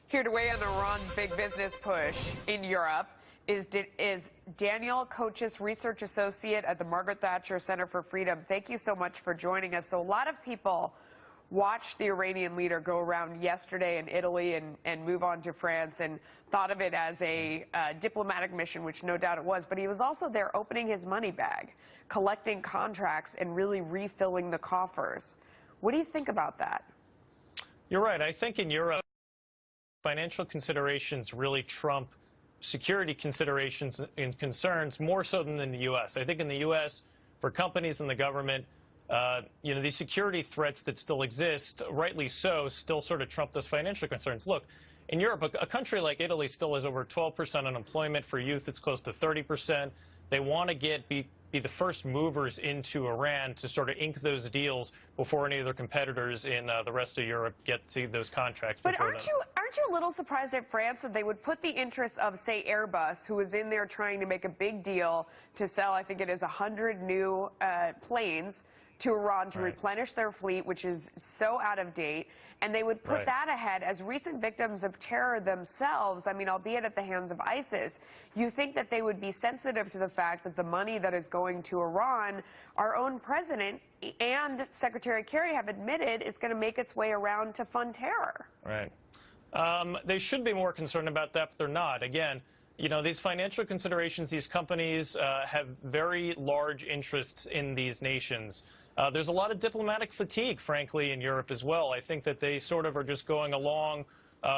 Here to weigh in on Iran's big business push in Europe is Daniel Kochis, research associate at the Margaret Thatcher Center for Freedom. Thank you so much for joining us. So a lot of people watched the Iranian leader go around yesterday in Italy and move on to France and thought of it as a diplomatic mission, which no doubt it was. But he was also there opening his money bag, collecting contracts, and really refilling the coffers. What do you think about that? You're right. I think in Europe, financial considerations really trump security considerations and concerns more so than in the U.S. I think in the U.S., for companies and the government, these security threats that still exist, rightly so, still sort of trump those financial concerns. Look, in Europe, a country like Italy still has over 12% unemployment. For youth, it's close to 30%. They want to be the first movers into Iran to sort of ink those deals before any of their competitors in the rest of Europe get to those contracts. But aren't you a little surprised at France that they would put the interests of, say, Airbus, who is in there trying to make a big deal to sell, I think it is 100 new planes to Iran to replenish their fleet, which is so out of date, and they would put that ahead as recent victims of terror themselves, I mean, albeit at the hands of ISIS. You think that they would be sensitive to the fact that the money that is going to Iran, our own president and Secretary Kerry have admitted is going to make its way around to fund terror. Right. They should be more concerned about that, but they're not. Again, these financial considerations, these companies have very large interests in these nations. There's a lot of diplomatic fatigue, frankly, in Europe as well. I think that they sort of are just going along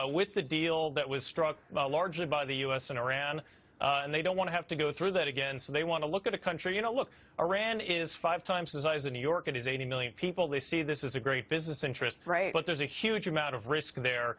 with the deal that was struck largely by the U.S. and Iran, and they don't want to have to go through that again. So they want to look at a country. Look, Iran is 5 times the size of New York. It is 80 million people. They see this as a great business interest. Right. But there's a huge amount of risk there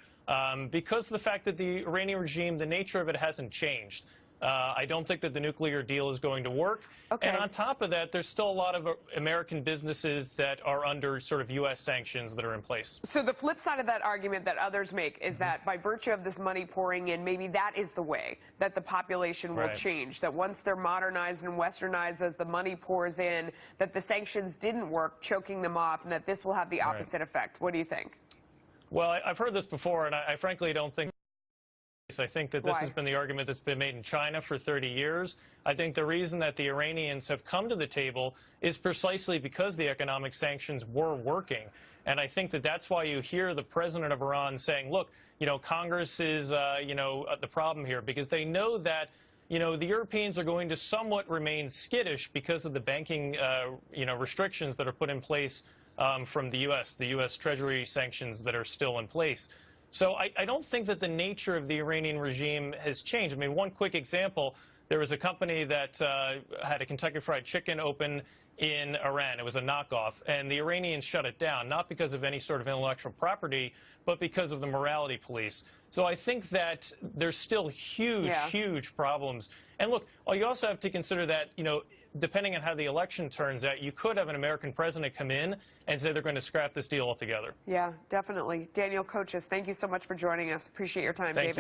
because of the fact that the Iranian regime, the nature of it hasn't changed. I don't think that the nuclear deal is going to work. Okay. And on top of that, there's still a lot of American businesses that are under sort of U.S. sanctions that are in place. So the flip side of that argument that others make is that by virtue of this money pouring in, maybe that is the way that the population will change, that once they're modernized and westernized, as the money pours in, that the sanctions didn't work, choking them off, and that this will have the opposite effect. What do you think? Well, I've heard this before, and I frankly don't think. I think that this has been the argument that's been made in China for 30 years. I think the reason that the Iranians have come to the table is precisely because the economic sanctions were working. And I think that that's why you hear the president of Iran saying, look, Congress is, the problem here, because they know that, the Europeans are going to somewhat remain skittish because of the banking, restrictions that are put in place from the U.S. Treasury sanctions that are still in place. So I don't think that the nature of the Iranian regime has changed. I mean, one quick example, there was a company that had a Kentucky Fried Chicken open in Iran. It was a knockoff, and the Iranians shut it down, not because of any sort of intellectual property, but because of the morality police. So I think that there's still huge problems. And look, you also have to consider that, depending on how the election turns out, you could have an American president come in and say they're going to scrap this deal altogether. Yeah, definitely. Daniel Kochis, thank you so much for joining us. Appreciate your time, David.